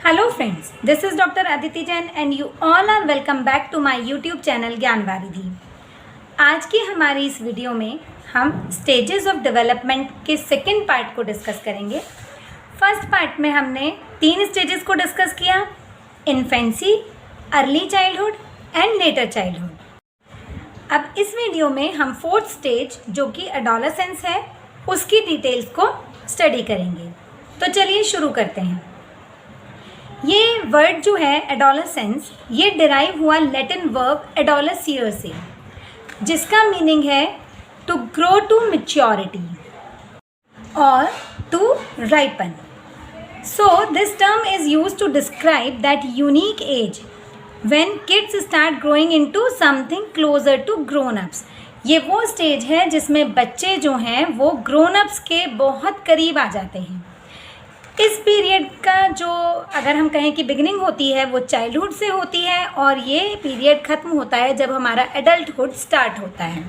Hello friends, this is Dr. Aditi Jain and you all are welcome back to my YouTube channel ज्ञान वारिधि। आज की हमारी इस video में हम स्टेजेस ऑफ डेवलपमेंट के सेकेंड पार्ट को डिस्कस करेंगे। फर्स्ट पार्ट में हमने 3 स्टेजेस को डिस्कस किया, infancy, early childhood and later childhood. अब इस वीडियो में हम फोर्थ स्टेज जो कि एडोलेसेंस है उसकी डिटेल्स को स्टडी करेंगे। तो चलिए शुरू करते हैं। ये वर्ड जो है एडोलेसेंस, ये डिराइव हुआ लैटिन वर्ब एडोलेसियर से, जिसका मीनिंग है टू ग्रो टू मैच्योरिटी और to ripen. So this term is used to describe that unique age when kids start growing into something closer to grown ups. ये वो stage है जिसमें बच्चे जो हैं वो ग्रोन अप्स के बहुत करीब आ जाते हैं। इस पीरियड का जो अगर हम कहें कि बिगिनिंग होती है वो चाइल्डहुड से होती है और ये पीरियड ख़त्म होता है जब हमारा एडल्टहुड स्टार्ट होता है।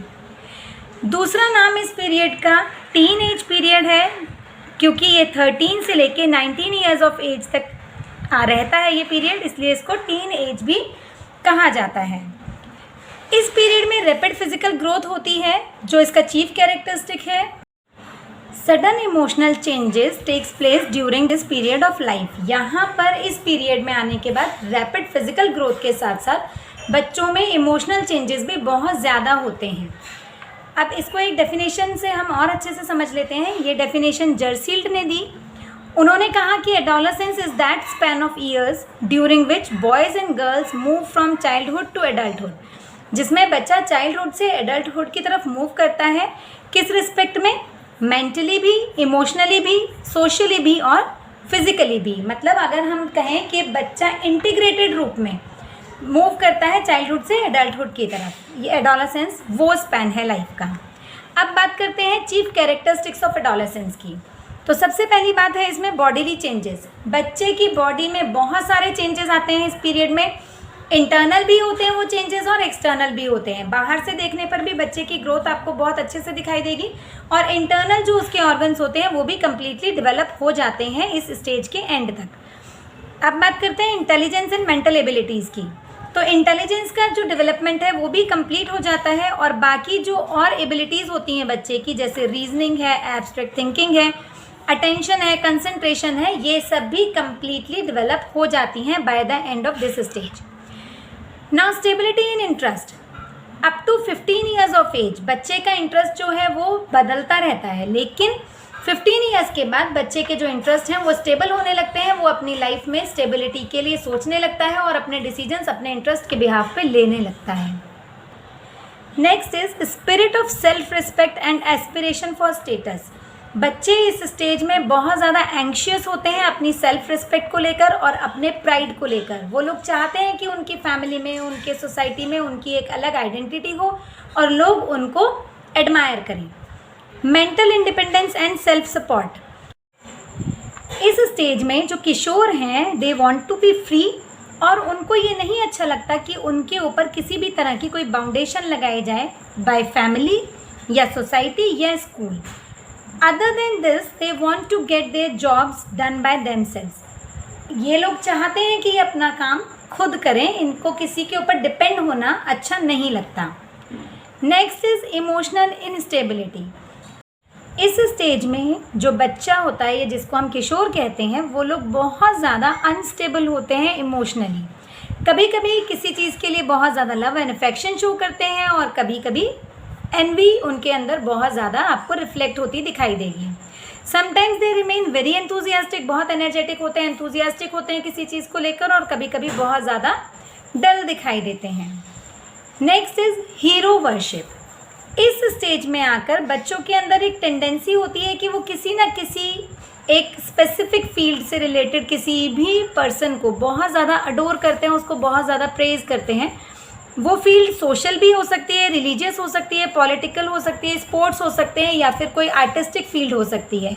दूसरा नाम इस पीरियड का टीन एज पीरियड है, क्योंकि ये 13 से लेके 19 ईयर्स ऑफ एज तक रहता है ये पीरियड, इसलिए इसको टीन एज भी कहा जाता है। इस पीरियड में रैपिड फिजिकल ग्रोथ होती है जो इसका चीफ कैरेक्टरिस्टिक है। Sudden emotional changes takes place during this period of life. यहाँ पर इस पीरियड में आने के बाद रैपिड फिजिकल ग्रोथ के साथ साथ बच्चों में इमोशनल चेंजेस भी बहुत ज़्यादा होते हैं। अब इसको एक डेफिनेशन से हम और अच्छे से समझ लेते हैं। ये डेफिनेशन जर्सील्ड ने दी। उन्होंने कहा कि adolescence is that span of years during which boys and girls move from childhood to adulthood, जिसमें बच्चा चाइल्डहुड से एडल्टहुड की तरफ मूव करता है। किस रिस्पेक्ट में? मेंटली भी, इमोशनली भी, सोशली भी और फिज़िकली भी। मतलब अगर हम कहें कि बच्चा इंटीग्रेटेड रूप में मूव करता है चाइल्डहुड से एडल्टहुड की तरफ, ये एडोलेसेंस वो स्पैन है लाइफ का। अब बात करते हैं चीफ कैरेक्टरिस्टिक्स ऑफ एडोलेसेंस की। तो सबसे पहली बात है इसमें बॉडीली चेंजेस। बच्चे की बॉडी में बहुत सारे चेंजेस आते हैं इस पीरियड में। इंटरनल भी होते हैं वो चेंजेस और एक्सटर्नल भी होते हैं। बाहर से देखने पर भी बच्चे की ग्रोथ आपको बहुत अच्छे से दिखाई देगी और इंटरनल जो उसके ऑर्गन्स होते हैं वो भी कम्प्लीटली डेवलप हो जाते हैं इस स्टेज के एंड तक। अब बात करते हैं इंटेलिजेंस एंड मेंटल एबिलिटीज़ की। तो इंटेलिजेंस का जो डेवलपमेंट है वो भी कंप्लीट हो जाता है और बाकी जो और एबिलिटीज़ होती हैं बच्चे की, जैसे रीजनिंग है, एब्स्ट्रैक्ट थिंकिंग है, अटेंशन है, कंसंट्रेशन है, ये सब भी कम्प्लीटली डेवलप हो जाती हैं by the end of this stage. Now stability in interest. Up to 15 years of age बच्चे का इंटरेस्ट जो है वो बदलता रहता है, लेकिन 15 ईयर्स के बाद बच्चे के जो इंटरेस्ट हैं वो स्टेबल होने लगते हैं। वो अपनी लाइफ में स्टेबिलिटी के लिए सोचने लगता है और अपने डिसीजंस अपने इंटरेस्ट के बिहाफ पे लेने लगता है। Next is spirit of self respect and aspiration for status. बच्चे इस स्टेज में बहुत ज़्यादा एंग्शियस होते हैं अपनी सेल्फ रिस्पेक्ट को लेकर और अपने प्राइड को लेकर। वो लोग चाहते हैं कि उनकी फैमिली में, उनके सोसाइटी में उनकी एक अलग आइडेंटिटी हो और लोग उनको एडमायर करें। Mental independence and self support. इस स्टेज में जो किशोर हैं they want to be free और उनको ये नहीं अच्छा लगता कि उनके ऊपर किसी भी तरह की कोई बाउंडेशन लगाई जाए बाय फैमिली या सोसाइटी या school. Other than this, they want to get their jobs done by themselves. ये लोग चाहते हैं कि अपना काम खुद करें, इनको किसी के ऊपर डिपेंड होना अच्छा नहीं लगता। Next is emotional instability. इस स्टेज में जो बच्चा होता है, ये जिसको हम किशोर कहते हैं, वो लोग बहुत ज़्यादा अनस्टेबल होते हैं इमोशनली। कभी कभी किसी चीज़ के लिए बहुत ज़्यादा लव एंड अफेक्शन शो करते हैं और कभी कभी एनवी उनके अंदर बहुत ज़्यादा आपको रिफ्लेक्ट होती दिखाई देगी। Sometimes they remain very enthusiastic, बहुत एनर्जेटिक होते हैं, एंथुजियास्टिक होते हैं किसी चीज़ को लेकर और कभी कभी बहुत ज़्यादा डल दिखाई देते हैं। Next is hero worship. इस स्टेज में आकर बच्चों के अंदर एक टेंडेंसी होती है कि वो किसी न किसी एक स्पेसिफिक फील्ड से रिलेटेड किसी भी पर्सन को बहुत ज़्यादा अडोर करते हैं, उसको बहुत ज़्यादा प्रेज़ करते हैं। वो फील्ड सोशल भी हो सकती है, रिलीजियस हो सकती है, पॉलिटिकल हो सकती है, स्पोर्ट्स हो सकते हैं या फिर कोई आर्टिस्टिक फील्ड हो सकती है।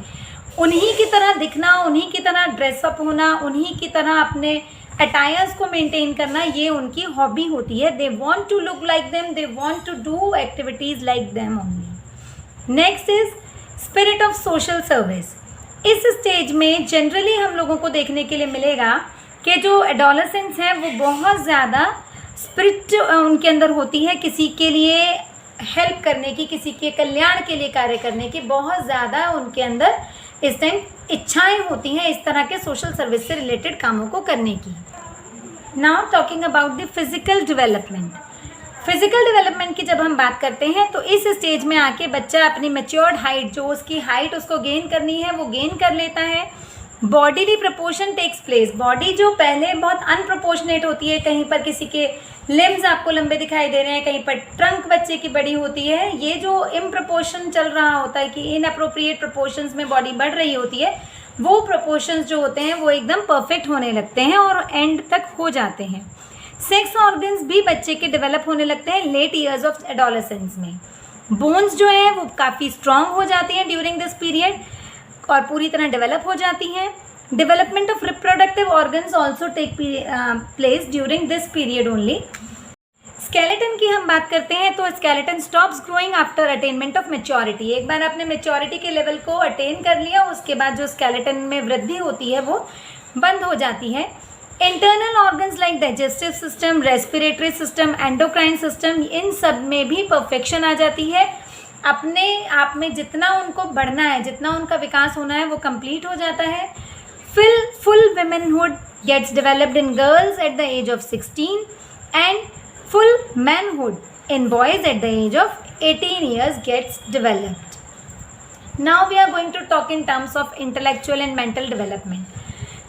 उन्हीं की तरह दिखना, उन्हीं की तरह ड्रेसअप होना, उन्हीं की तरह अपने अटायर्स को मेंटेन करना, ये उनकी हॉबी होती है। They want to look like them, they want to do activities like them only. Next is spirit of social service. इस स्टेज में जनरली हम लोगों को देखने के लिए मिलेगा कि जो एडोलेसेंस हैं वो बहुत ज़्यादा स्पिरिट उनके अंदर होती है, किसी के लिए हेल्प करने की, किसी के कल्याण के लिए कार्य करने की बहुत ज़्यादा उनके अंदर इस टाइम इच्छाएं होती हैं इस तरह के सोशल सर्विस से रिलेटेड कामों को करने की। Now talking about the physical development. Physical development की जब हम बात करते हैं तो इस स्टेज में आके बच्चा अपनी मैच्योर्ड हाइट, जो उसकी हाइट उसको गेन करनी है वो गेन कर लेता है। Bodily proportion takes place. Body जो पहले बहुत अनप्रोपोर्शनेट होती है, कहीं पर किसी के लिम्स आपको लंबे दिखाई दे रहे हैं, कहीं पर ट्रंक बच्चे की बड़ी होती है, ये जो इम्प्रपोर्शन चल रहा होता है कि इनअप्रोप्रिएट प्रोपोर्शंस में बॉडी बढ़ रही होती है, वो प्रोपोर्शंस जो होते हैं वो एकदम परफेक्ट होने लगते हैं और एंड तक हो जाते हैं। सेक्स ऑर्गन्स भी बच्चे के डेवलप होने लगते हैं लेट ईयर्स ऑफ एडोलेसेंस में। बोन्स जो है वो काफ़ी स्ट्रांग हो जाती हैं ड्यूरिंग दिस पीरियड और पूरी तरह डेवलप हो जाती हैं। Development of reproductive organs also take place during this period only. Skeleton की हम बात करते हैं तो skeleton stops growing after attainment of maturity. एक बार आपने मेच्योरिटी के लेवल को अटेन कर लिया, उसके बाद जो स्केलेटन में वृद्धि होती है वो बंद हो जाती है। Internal organs like digestive system, respiratory system, endocrine system, इन सब में भी परफेक्शन आ जाती है। अपने आप में जितना उनको बढ़ना है, जितना उनका विकास होना है वो कंप्लीट हो जाता है। Full womanhood gets developed in girls at the age of 16 and full manhood in boys at the age of 18 years gets developed. Now we are going to talk in terms of intellectual and mental development.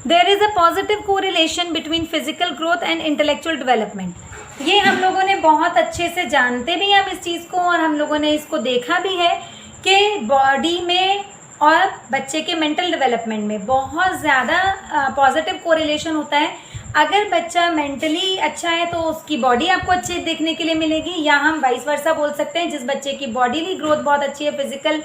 There is a positive correlation between physical growth and intellectual development. ये हम लोगों ने बहुत अच्छे से जानते भी हैं हम इस चीज़ को और हम लोगों ने इसको देखा भी है कि बॉडी में और बच्चे के मेंटल डेवलपमेंट में बहुत ज़्यादा पॉजिटिव कोरिलेशन होता है। अगर बच्चा मेंटली अच्छा है तो उसकी बॉडी आपको अच्छी देखने के लिए मिलेगी, या हम वाइस वर्सा बोल सकते हैं जिस बच्चे की बॉडीली ग्रोथ बहुत अच्छी है, फिजिकल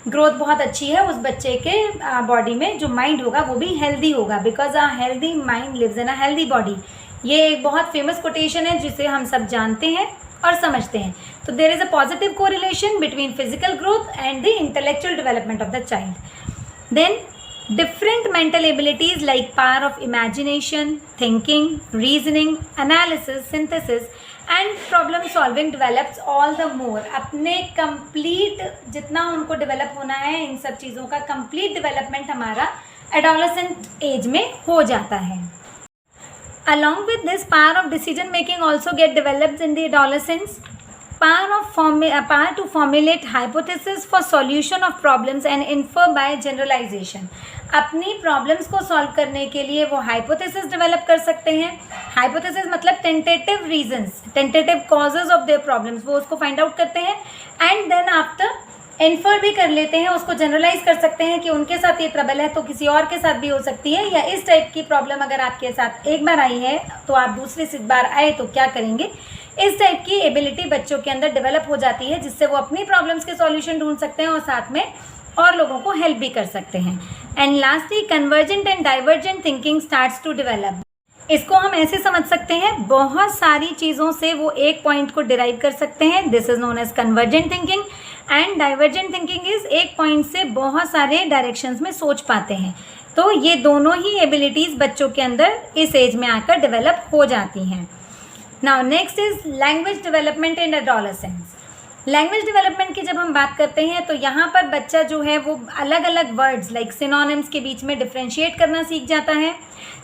ग्रोथ बहुत अच्छी है, उस बच्चे के बॉडी में जो माइंड होगा वो भी हेल्दी होगा, because a healthy mind lives in a healthy body. ये एक बहुत फेमस कोटेशन है जिसे हम सब जानते हैं और समझते हैं। तो there is a positive correlation between physical growth and the intellectual development of the child. Then different mental abilities like power of imagination, thinking, reasoning, analysis, synthesis and problem solving develops all the more. अपने complete जितना उनको develop होना है, इन सब चीज़ों का complete development हमारा adolescent age में हो जाता है। Along with this, power of decision making also get developed in the adolescence. Power to formulate hypothesis for solution of problems and infer by generalization. अपनी प्रॉब्लम्स को सॉल्व करने के लिए वो हाइपोथेसिस डेवलप कर सकते हैं। हाइपोथेसिस मतलब tentative reasons, tentative causes of their problems, वो उसको फाइंड आउट करते हैं एंड देन आफ्टर इन्फर भी कर लेते हैं, उसको जनरलाइज कर सकते हैं कि उनके साथ ये ट्रबल है तो किसी और के साथ भी हो सकती है, या इस टाइप की प्रॉब्लम अगर आपके साथ एक बार आई है तो आप दूसरी बार आए तो क्या करेंगे। इस टाइप की एबिलिटी बच्चों के अंदर डेवलप हो जाती है जिससे वो अपनी प्रॉब्लम्स के सॉल्यूशन ढूंढ सकते हैं और साथ में और लोगों को हेल्प भी कर सकते हैं। And lastly convergent and divergent thinking starts to develop. इसको हम ऐसे समझ सकते हैं, बहुत सारी चीज़ों से वो एक पॉइंट को डिराइव कर सकते हैं, this is known as convergent thinking. And divergent thinking is एक पॉइंट से बहुत सारे डायरेक्शंस में सोच पाते हैं। तो ये दोनों ही एबिलिटीज़ बच्चों के अंदर इस एज में आकर डेवलप हो जाती हैं। Now next is language development in adolescence. Language development की जब हम बात करते हैं तो यहाँ पर बच्चा जो है वो अलग अलग वर्ड्स लाइक सिनोनिम्स के बीच में डिफ्रेंशिएट करना सीख जाता है।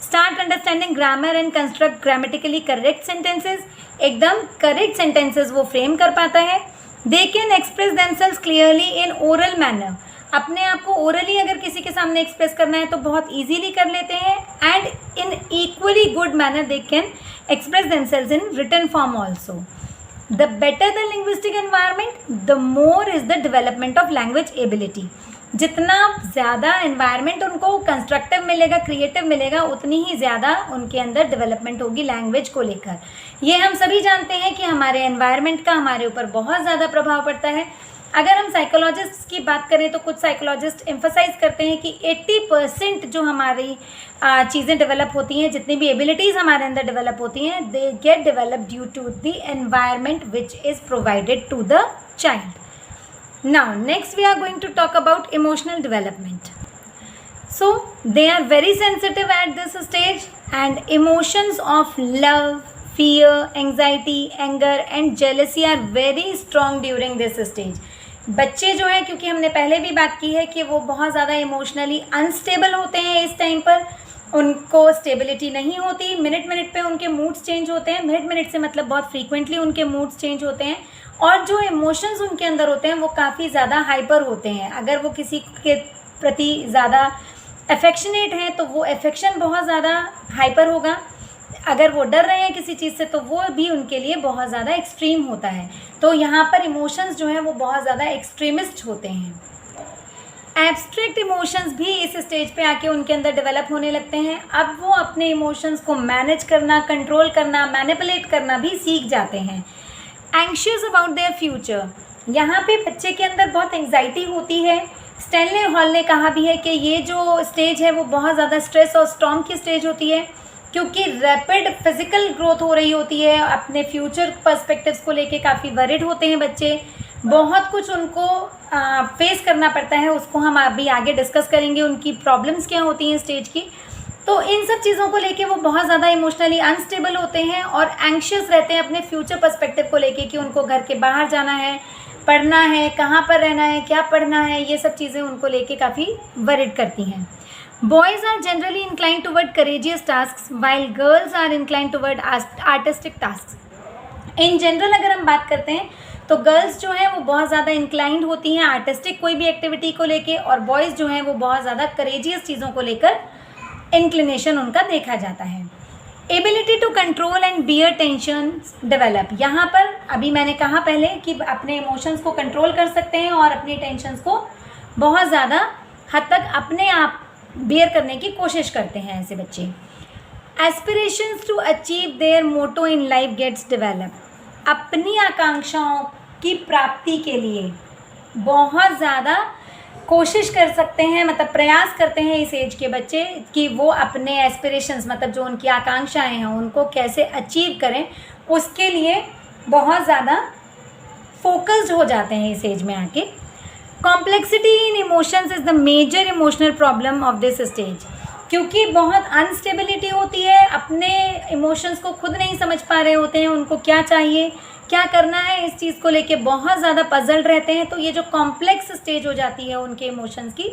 Start understanding grammar and construct grammatically correct sentences, एकदम करेक्ट सेंटेंसेज वो फ्रेम कर पाता है। They can express themselves clearly in oral manner, अपने आप को ओरली अगर किसी के सामने एक्सप्रेस करना है तो बहुत ईजीली कर लेते हैं। And in equally good manner they can express themselves in written form also. The better the linguistic environment, the more is the development of language ability. जितना ज़्यादा environment उनको कंस्ट्रक्टिव मिलेगा, क्रिएटिव मिलेगा, उतनी ही ज़्यादा उनके अंदर डेवलपमेंट होगी लैंग्वेज को लेकर। ये हम सभी जानते हैं कि हमारे एनवायरनमेंट का हमारे ऊपर बहुत ज़्यादा प्रभाव पड़ता है। अगर हम साइकोलॉजिस्ट की बात करें तो कुछ साइकोलॉजिस्ट एम्फसाइज करते हैं कि 80% जो हमारी चीज़ें डेवलप होती हैं, जितनी भी एबिलिटीज़ हमारे अंदर डेवलप होती हैं, they get develop due to the environment which is provided to the child. Now next we are going to talk about emotional development. So they are very sensitive at this stage and emotions of love, fear, anxiety, anger and jealousy are very strong during this stage. बच्चे जो हैं, क्योंकि हमने पहले भी बात की है कि वो बहुत ज़्यादा इमोशनली अनस्टेबल होते हैं इस टाइम पर, उनको स्टेबिलिटी नहीं होती, मिनट मिनट पे उनके मूड्स चेंज होते हैं। मिनट मिनट से मतलब बहुत फ्रीक्वेंटली उनके मूड्स चेंज होते हैं, और जो इमोशंस उनके अंदर होते हैं वो काफ़ी ज़्यादा हाइपर होते हैं। अगर वो किसी के प्रति ज़्यादा अफेक्शनेट हैं तो वो अफेक्शन बहुत ज़्यादा हाइपर होगा, अगर वो डर रहे हैं किसी चीज़ से तो वो भी उनके लिए बहुत ज़्यादा एक्सट्रीम होता है। तो यहाँ पर इमोशंस जो हैं वो बहुत ज़्यादा एक्सट्रीमिस्ट होते हैं। एब्स्ट्रैक्ट इमोशंस भी इस स्टेज पे आके उनके अंदर डेवलप होने लगते हैं। अब वो अपने इमोशंस को मैनेज करना, कंट्रोल करना, मैनिपुलेट करना भी सीख जाते हैं। एंग्शियस अबाउट देयर फ्यूचर, यहाँ पे बच्चे के अंदर बहुत एंग्जाइटी होती है। स्टैनले हॉल ने कहा भी है कि ये जो स्टेज है वो बहुत ज़्यादा स्ट्रेस और स्टॉर्म की स्टेज होती है, क्योंकि रैपिड फिज़िकल ग्रोथ हो रही होती है। अपने फ्यूचर पर्सपेक्टिव्स को लेके काफ़ी वरिड होते हैं बच्चे, बहुत कुछ उनको फेस करना पड़ता है, उसको हम अभी आगे डिस्कस करेंगे, उनकी प्रॉब्लम्स क्या होती हैं स्टेज की। तो इन सब चीज़ों को लेके वो बहुत ज़्यादा इमोशनली अनस्टेबल होते हैं और एंग्शियस रहते हैं अपने फ्यूचर पर्सपेक्टिव को लेके कि उनको घर के बाहर जाना है, पढ़ना है, कहाँ पर रहना है, क्या पढ़ना है, ये सब चीज़ें उनको लेके काफ़ी वरिड करती हैं। Boys are generally inclined toward courageous tasks while girls are inclined toward artistic tasks. In general अगर हम बात करते हैं तो गर्ल्स जो हैं वो बहुत ज़्यादा इंक्लाइंड होती हैं आर्टिस्टिक कोई भी एक्टिविटी को लेके, और बॉयज़ जो हैं वो बहुत ज़्यादा करेजियस चीज़ों को लेकर इंक्लिनेशन उनका देखा जाता है। Ability to control and bear tension develop, यहाँ पर अभी मैंने कहा पहले कि अपने इमोशंस को कंट्रोल कर सकते हैं और अपनी टेंशन्स को बहुत ज़्यादा हद तक अपने आप बेयर करने की कोशिश करते हैं ऐसे बच्चे। Aspirations to achieve their motto in life gets develop, अपनी आकांक्षाओं की प्राप्ति के लिए बहुत ज़्यादा कोशिश कर सकते हैं, मतलब प्रयास करते हैं इस एज के बच्चे कि वो अपने एस्पिरेशंस मतलब जो उनकी आकांक्षाएं हैं उनको कैसे अचीव करें, उसके लिए बहुत ज़्यादा फोकस्ड हो जाते हैं इस एज में आके। Complexity in emotions is the major emotional problem of this stage, क्योंकि बहुत अनस्टेबिलिटी होती है, अपने इमोशंस को खुद नहीं समझ पा रहे होते हैं, उनको क्या चाहिए, क्या करना है, इस चीज़ को लेके बहुत ज़्यादा पजल्ड रहते हैं। तो ये जो कॉम्प्लेक्स स्टेज हो जाती है उनके इमोशंस की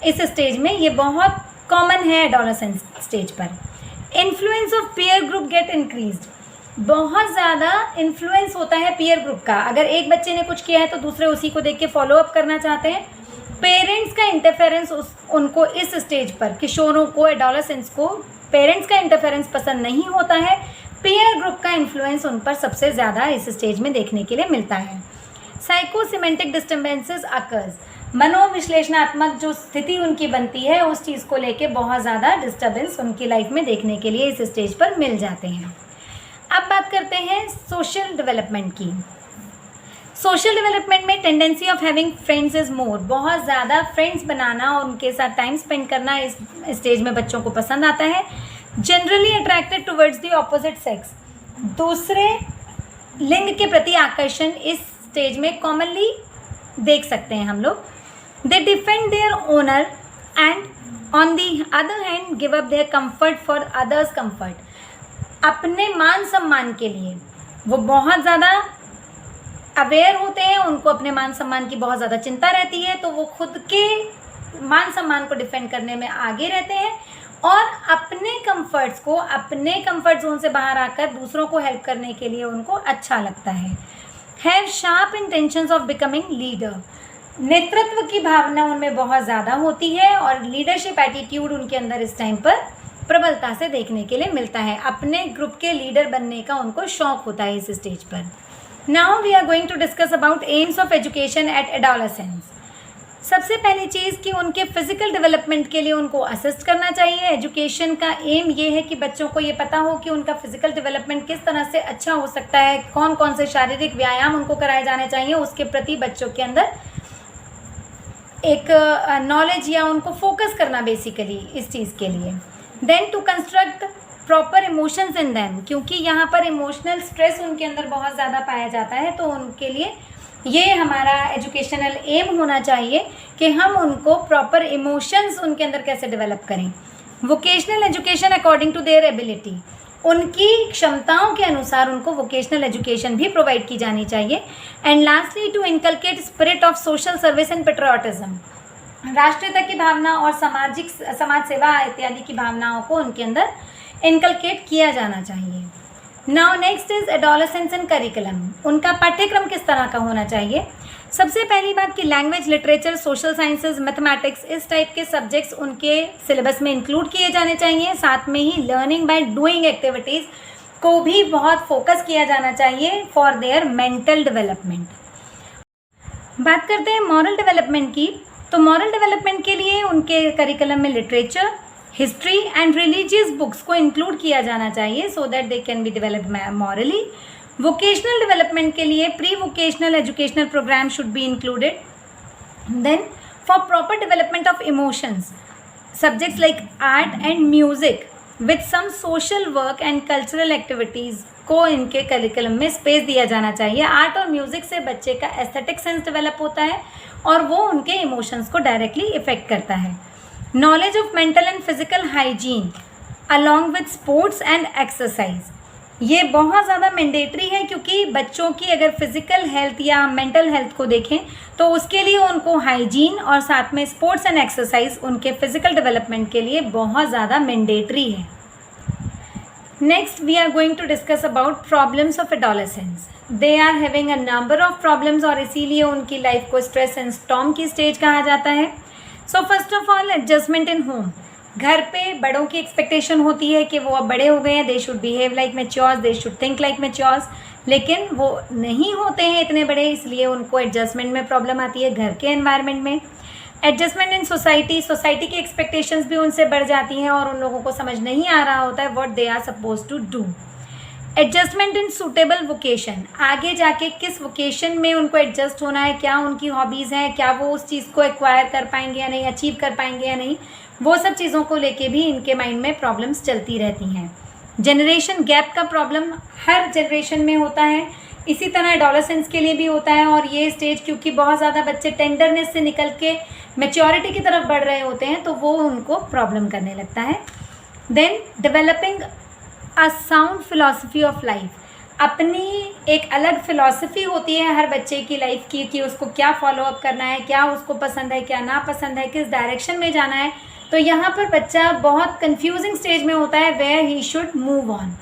इस स्टेज में, ये बहुत कॉमन है एडोलेसेंस स्टेज पर। Influence of peer group get increased, बहुत ज़्यादा इन्फ्लुएंस होता है पीयर ग्रुप का। अगर एक बच्चे ने कुछ किया है तो दूसरे उसी को देख के फॉलो अप करना चाहते हैं। पेरेंट्स का इंटरफेरेंस उनको इस स्टेज पर, किशोरों को, एडोलेसेंस को पेरेंट्स का इंटरफेरेंस पसंद नहीं होता है, पीयर ग्रुप का इन्फ्लुएंस उन पर सबसे ज़्यादा इस स्टेज में देखने के लिए मिलता है। साइकोसिमेंटिक डिस्टर्बेंसेस अकर्स, मनोविश्लेषणात्मक जो स्थिति उनकी बनती है उस चीज़ को लेके बहुत ज़्यादा डिस्टर्बेंस उनकी लाइफ में देखने के लिए इस स्टेज पर मिल जाते हैं। अब बात करते हैं सोशल डेवलपमेंट की। सोशल डेवलपमेंट में tendency of having friends is more, बहुत ज़्यादा फ्रेंड्स बनाना और उनके साथ टाइम स्पेंड करना इस स्टेज में बच्चों को पसंद आता है। Generally attracted towards the opposite sex, दूसरे लिंग के प्रति आकर्षण इस स्टेज में कॉमनली देख सकते हैं हम लोग। They defend their honour and on the other hand give up their comfort for others comfort, अपने मान सम्मान के लिए वो बहुत ज़्यादा अवेयर होते हैं, उनको अपने मान सम्मान की बहुत ज़्यादा चिंता रहती है, तो वो खुद के मान सम्मान को डिफेंड करने में आगे रहते हैं और अपने कंफर्ट्स को, अपने कंफर्ट जोन से बाहर आकर दूसरों को हेल्प करने के लिए उनको अच्छा लगता है। Have sharp intentions of becoming leader, नेतृत्व की भावना उनमें बहुत ज़्यादा होती है और लीडरशिप एटीट्यूड उनके अंदर इस टाइम पर प्रबलता से देखने के लिए मिलता है। अपने ग्रुप के लीडर बनने का उनको शौक होता है इस स्टेज पर। Now we are going to discuss about aims of education at adolescence. सबसे पहली चीज़ कि उनके फिजिकल डेवलपमेंट के लिए उनको असिस्ट करना चाहिए। एजुकेशन का एम ये है कि बच्चों को ये पता हो कि उनका फिजिकल डेवलपमेंट किस तरह से अच्छा हो सकता है, कौन कौन से शारीरिक व्यायाम उनको कराए जाने चाहिए, उसके प्रति बच्चों के अंदर एक नॉलेज या उनको फोकस करना बेसिकली इस चीज़ के लिए। Then to construct proper emotions in them, क्योंकि यहाँ पर इमोशनल स्ट्रेस उनके अंदर बहुत ज़्यादा पाया जाता है, तो उनके लिए ये हमारा एजुकेशनल एम होना चाहिए कि हम उनको प्रॉपर इमोशंस उनके अंदर कैसे डेवलप करें। Vocational education according to their ability, उनकी क्षमताओं के अनुसार उनको वोकेशनल एजुकेशन भी प्रोवाइड की जानी चाहिए। And lastly to inculcate spirit of social service and patriotism, राष्ट्रीयता की भावना और समाज सेवा इत्यादि की भावनाओं को उनके अंदर इनकलकेट किया जाना चाहिए। Now next is adolescence and curriculum, उनका पाठ्यक्रम किस तरह का होना चाहिए। सबसे पहली बात कि language, literature, social sciences, mathematics, इस टाइप के सब्जेक्ट्स उनके सिलेबस में इंक्लूड किए जाने चाहिए। साथ में ही लर्निंग बाय डूइंग एक्टिविटीज़ को भी बहुत फोकस किया जाना चाहिए फॉर देयर मेंटल डेवलपमेंट। बात करते हैं मॉरल डेवलपमेंट की, तो मॉरल डेवलपमेंट के लिए उनके करिकुलम में literature, history and religious books को इंक्लूड किया जाना चाहिए so that they can be developed morally. Vocational development के लिए pre vocational educational program should be included. Then for proper development of emotions, subjects like art and music with some social work and cultural activities को इनके curriculum में space दिया जाना चाहिए। Art और music से बच्चे का एस्थेटिक सेंस डेवलप होता है और वो उनके इमोशंस को डायरेक्टली इफेक्ट करता है। Knowledge of mental and physical hygiene along with sports and exercise, ये बहुत ज़्यादा मैंडेटरी है क्योंकि बच्चों की अगर फिजिकल हेल्थ या मेंटल हेल्थ को देखें तो उसके लिए उनको हाइजीन और साथ में स्पोर्ट्स एंड एक्सरसाइज उनके फिजिकल डेवलपमेंट के लिए बहुत ज़्यादा मैंडेटरी है। Next we are going to discuss about problems of adolescence. They are having a number of problems और इसीलिए उनकी लाइफ को स्ट्रेस एंड स्टॉर्म की स्टेज कहा जाता है। So first of all adjustment in home, घर पे बड़ों की एक्सपेक्टेशन होती है कि वो अब बड़े हो गए हैं, they should behave like matures, they should think like matures, लेकिन वो नहीं होते हैं इतने बड़े, इसलिए उनको एडजस्टमेंट में प्रॉब्लम आती है घर के एनवायरनमेंट में। एडजस्टमेंट इन सोसाइटी, सोसाइटी की एक्सपेक्टेशंस भी उनसे बढ़ जाती हैं और उन लोगों को समझ नहीं आ रहा होता है what they are suppose to do. Adjustment in suitable vocation, आगे जाके किस वोकेशन में उनको एडजस्ट होना है, क्या उनकी हॉबीज़ हैं, क्या वो उस चीज़ को एक्वायर कर पाएंगे या नहीं, अचीव कर पाएंगे या नहीं, वो सब चीज़ों को लेके भी इनके माइंड में प्रॉब्लम्स चलती रहती हैं। जनरेशन गैप का प्रॉब्लम हर जनरेशन में होता है, इसी तरह एडोलेसेंस के लिए भी होता है और ये स्टेज क्योंकि बहुत ज़्यादा बच्चे टेंडरनेस से निकल के मैच्योरिटी की तरफ बढ़ रहे होते हैं तो वो उनको प्रॉब्लम करने लगता है। Then developing a sound philosophy of life, अपनी एक अलग फिलॉसफी होती है हर बच्चे की लाइफ की कि उसको क्या फॉलो अप करना है, क्या उसको पसंद है, क्या ना पसंद है, किस डायरेक्शन में जाना है। तो यहाँ पर बच्चा बहुत कंफ्यूजिंग स्टेज में होता है where he should move on.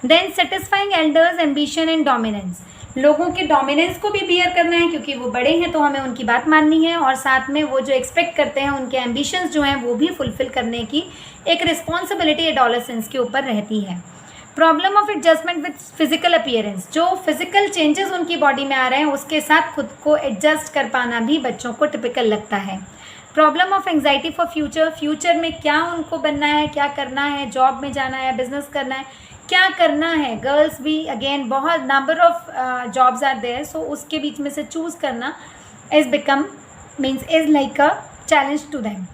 Then satisfying elders ambition and dominance, लोगों के डोमिनेंस को भी बियर करना है क्योंकि वो बड़े हैं तो हमें उनकी बात माननी है और साथ में वो जो एक्सपेक्ट करते हैं उनके एम्बिशंस जो हैं वो भी फुलफिल करने की एक रिस्पॉन्सिबिलिटी एडोलेसेंस के ऊपर रहती है। Problem of adjustment with physical appearance, जो फिजिकल चेंजेस उनकी बॉडी में आ रहे हैं उसके साथ खुद को एडजस्ट कर पाना भी बच्चों को टिपिकल लगता है। Problem of anxiety for future, future में क्या उनको बनना है, क्या करना है, जॉब में जाना है, बिजनेस करना है, क्या करना है। गर्ल्स भी अगेन बहुत number of jobs are there, so उसके बीच में से चूज़ करना is like a challenge to them.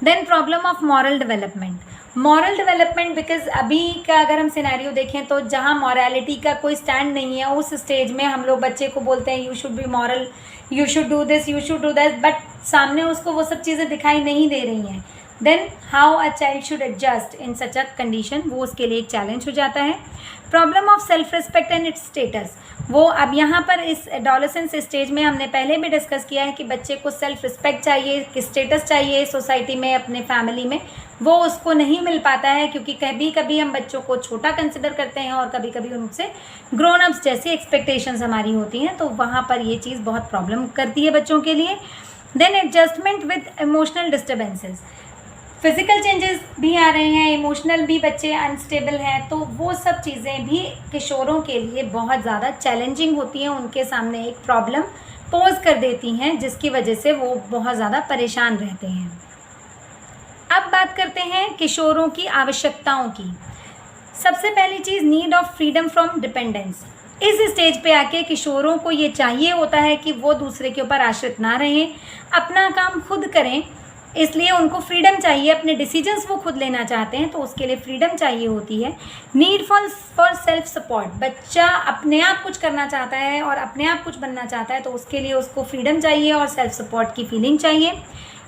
Then problem of moral development, moral development because अभी का अगर हम सिनेरियो देखें तो जहाँ मॉरलिटी का कोई स्टैंड नहीं है उस स्टेज में हम लोग बच्चे को बोलते हैं you should be moral, you should do this, you should do that, but सामने उसको वो सब चीज़ें दिखाई नहीं दे रही हैं। Then how a child should adjust in such a condition, वो उसके लिए एक चैलेंज हो जाता है। Problem of self respect and its status, वो अब यहाँ पर इस एडोलेसेंस स्टेज में हमने पहले भी डिस्कस किया है कि बच्चे को सेल्फ रिस्पेक्ट चाहिए, स्टेटस चाहिए सोसाइटी में, अपने फैमिली में, वो उसको नहीं मिल पाता है क्योंकि कभी कभी हम बच्चों को छोटा कंसिडर करते हैं और कभी कभी उनसे ग्रोन अप्स जैसी एक्सपेक्टेशंस हमारी होती हैं, तो वहाँ पर ये चीज़ बहुत प्रॉब्लम करती है बच्चों के लिए। Then adjustment with emotional disturbances, physical changes भी आ रहे हैं, इमोशनल भी बच्चे अनस्टेबल हैं, तो वो सब चीज़ें भी किशोरों के लिए बहुत ज़्यादा चैलेंजिंग होती हैं, उनके सामने एक प्रॉब्लम पोज कर देती हैं जिसकी वजह से वो बहुत ज़्यादा परेशान रहते हैं। अब बात करते हैं किशोरों की आवश्यकताओं की। सबसे पहली चीज़ need of freedom from dependence. इस स्टेज पे आके किशोरों को ये चाहिए होता है कि वो दूसरे के ऊपर आश्रित ना रहें, अपना काम खुद करें, इसलिए उनको फ्रीडम चाहिए, अपने डिसीजंस वो खुद लेना चाहते हैं तो उसके लिए फ्रीडम चाहिए होती है। नीड फॉर सेल्फ सपोर्ट, बच्चा अपने आप कुछ करना चाहता है और अपने आप कुछ बनना चाहता है तो उसके लिए उसको फ्रीडम चाहिए और सेल्फ सपोर्ट की फीलिंग चाहिए।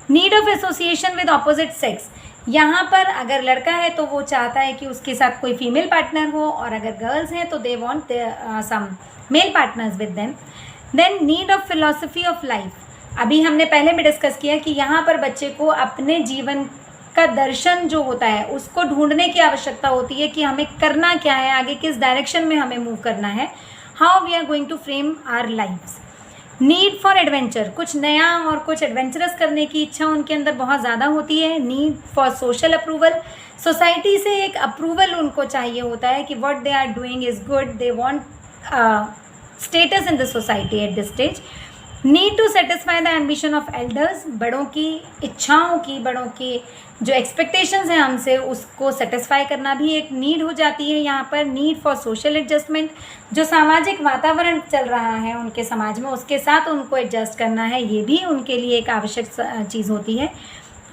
Need of association with opposite sex, यहाँ पर अगर लड़का है तो वो चाहता है कि उसके साथ कोई फीमेल पार्टनर हो, और अगर गर्ल्स हैं तो they want some male partners with them. Then need of philosophy of life, अभी हमने पहले भी डिस्कस किया कि यहाँ पर बच्चे को अपने जीवन का दर्शन जो होता है उसको ढूंढने की आवश्यकता होती है कि हमें करना क्या है, आगे किस डायरेक्शन में हमें मूव करना है, how we are going to frame our lifes. Need for adventure, कुछ नया और कुछ एडवेंचरस करने की इच्छा उनके अंदर बहुत ज़्यादा होती है। Need for social approval, society से एक अप्रूवल उनको चाहिए होता है कि what they are doing is good, they want status in the society at this stage. Need to satisfy the ambition of elders, बड़ों की इच्छाओं की, बड़ों की जो एक्सपेक्टेशंस हैं हमसे उसको सेटिस्फाई करना भी एक नीड हो जाती है यहाँ पर। नीड फॉर सोशल एडजस्टमेंट, जो सामाजिक वातावरण चल रहा है उनके समाज में उसके साथ उनको एडजस्ट करना है, ये भी उनके लिए एक आवश्यक चीज़ होती है।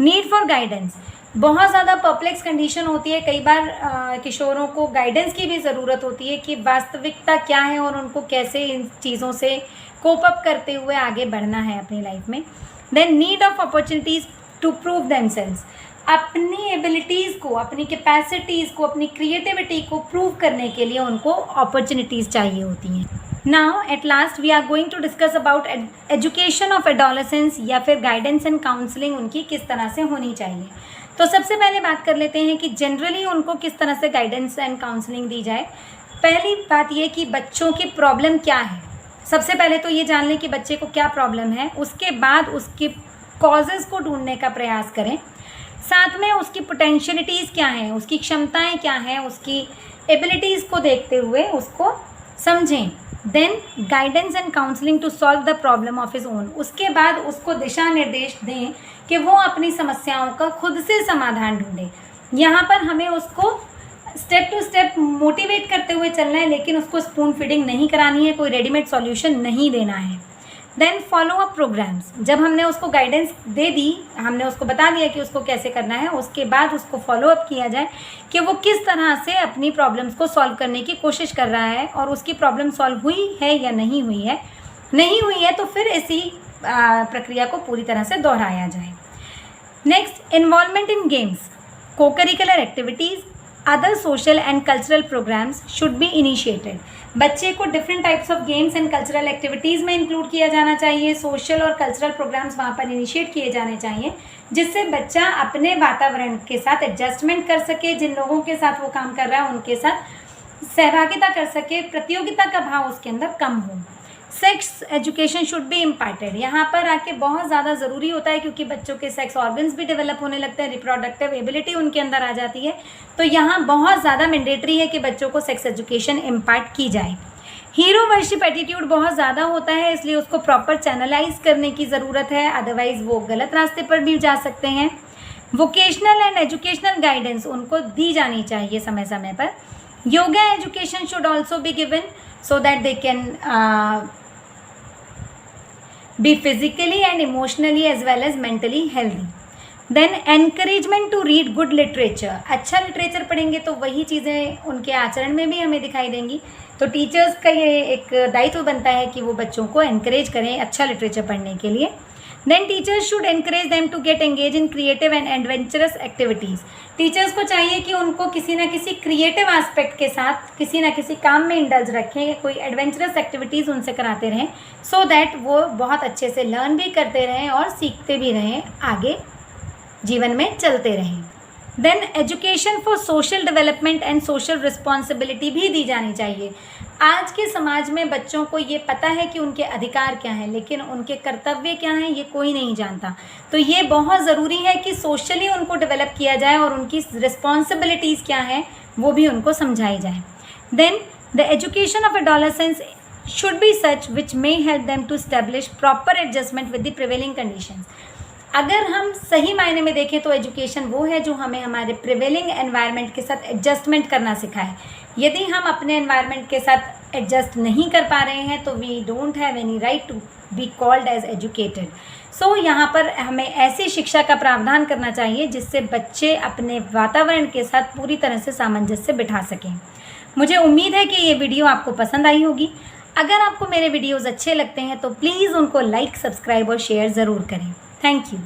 नीड फॉर गाइडेंस, बहुत ज़्यादा परप्लेक्स कंडीशन होती है, कई बार किशोरों को गाइडेंस की भी ज़रूरत होती है कि वास्तविकता क्या है और उनको कैसे इन चीज़ों से कोप अप करते हुए आगे बढ़ना है अपनी लाइफ में। Then need of opportunities to prove themselves, अपनी एबिलिटीज़ को, अपनी कैपेसिटीज़ को, अपनी क्रिएटिविटी को प्रूव करने के लिए उनको अपॉर्चुनिटीज़ चाहिए होती हैं। Now at last we are going to discuss about education of adolescence, या फिर गाइडेंस एंड काउंसलिंग उनकी किस तरह से होनी चाहिए। तो सबसे पहले बात कर लेते हैं कि जनरली उनको किस तरह से गाइडेंस एंड काउंसलिंग दी जाए। पहली बात ये कि बच्चों की प्रॉब्लम क्या है, सबसे पहले तो ये जान लें कि बच्चे को क्या प्रॉब्लम है, उसके बाद उसके कॉजेज़ को ढूंढने का प्रयास करें, साथ में उसकी पोटेंशियलिटीज़ क्या हैं, उसकी क्षमताएं क्या हैं, उसकी एबिलिटीज़ को देखते हुए उसको समझें। Then guidance and counselling to solve the problem of his own, उसके बाद उसको दिशा निर्देश दें कि वो अपनी समस्याओं का खुद से समाधान ढूंढे। यहाँ पर हमें उसको स्टेप टू स्टेप मोटिवेट करते हुए चलना है, लेकिन उसको स्पून फीडिंग नहीं करानी है, कोई रेडीमेड सॉल्यूशन नहीं देना है। देन फॉलो अप प्रोग्राम्स, जब हमने उसको गाइडेंस दे दी, हमने उसको बता दिया कि उसको कैसे करना है, उसके बाद उसको फॉलो अप किया जाए कि वो किस तरह से अपनी प्रॉब्लम्स को सॉल्व करने की कोशिश कर रहा है और उसकी प्रॉब्लम सॉल्व हुई है या नहीं हुई है। नहीं हुई है तो फिर इसी प्रक्रिया को पूरी तरह से दोहराया जाए। Next, involvement in games, co curricular activities, other social and cultural programs should be initiated. बच्चे को different types of games and cultural activities में इंक्लूड किया जाना चाहिए, सोशल और कल्चरल प्रोग्राम्स वहाँ पर इनिशिएट किए जाने चाहिए, जिससे बच्चा अपने वातावरण के साथ एडजस्टमेंट कर सके, जिन लोगों के साथ वो काम कर रहा है उनके साथ सहभागिता कर सके, प्रतियोगिता का भाव उसके अंदर कम हो। Sex education should be imparted, यहाँ पर आके बहुत ज़्यादा ज़रूरी होता है क्योंकि बच्चों के सेक्स ऑर्गन्स भी डेवलप होने लगते हैं, रिप्रोडक्टिव एबिलिटी उनके अंदर आ जाती है, तो यहाँ बहुत ज़्यादा मैंडेटरी है कि बच्चों को सेक्स एजुकेशन इम्पार्ट की जाए। हीरो वर्शिप एटीट्यूड बहुत ज़्यादा होता है, इसलिए उसको प्रॉपर चैनलाइज करने की ज़रूरत है, अदरवाइज़ वो गलत रास्ते पर भी जा सकते हैं। वोकेशनल एंड एजुकेशनल गाइडेंस उनको दी जानी चाहिए समय समय पर। Yoga education should also be given so that they can be physically and emotionally as well as mentally healthy. Then encouragement to read good literature, अच्छा लिटरेचर पढ़ेंगे तो वही चीज़ें उनके आचरण में भी हमें दिखाई देंगी, तो टीचर्स का ये एक दायित्व बनता है कि वो बच्चों को एनकरेज करें अच्छा लिटरेचर पढ़ने के लिए। Then teachers should encourage them to get engage in creative and adventurous activities, teachers को चाहिए कि उनको किसी ना किसी क्रिएटिव एस्पेक्ट के साथ किसी ना किसी काम में इंडल्ज रखें, कोई एडवेंचरस एक्टिविटीज़ उनसे कराते रहें, सो दैट वो बहुत अच्छे से लर्न भी करते रहें और सीखते भी रहें, आगे जीवन में चलते रहें। Then education for social development and social responsibility भी दी जानी चाहिए। आज के समाज में बच्चों को ये पता है कि उनके अधिकार क्या हैं, लेकिन उनके कर्तव्य क्या हैं ये कोई नहीं जानता, तो ये बहुत ज़रूरी है कि सोशली उनको डेवलप किया जाए और उनकी रिस्पॉन्सिबिलिटीज़ क्या हैं वो भी उनको समझाई जाए। Then the education of adolescence should be such which may help them to establish proper adjustment with the prevailing conditions. अगर हम सही मायने में देखें तो एजुकेशन वो है जो हमें हमारे प्रिवेलिंग एनवायरनमेंट के साथ एडजस्टमेंट करना सिखाए। यदि हम अपने एनवायरनमेंट के साथ एडजस्ट नहीं कर पा रहे हैं तो we don't have any right to be called as educated. So यहाँ पर हमें ऐसी शिक्षा का प्रावधान करना चाहिए जिससे बच्चे अपने वातावरण के साथ पूरी तरह से सामंजस्य बिठा सकें। मुझे उम्मीद है कि ये वीडियो आपको पसंद आई होगी। अगर आपको मेरे वीडियोज़ अच्छे लगते हैं तो प्लीज़ उनको लाइक, सब्सक्राइब और शेयर ज़रूर करें। Thank you.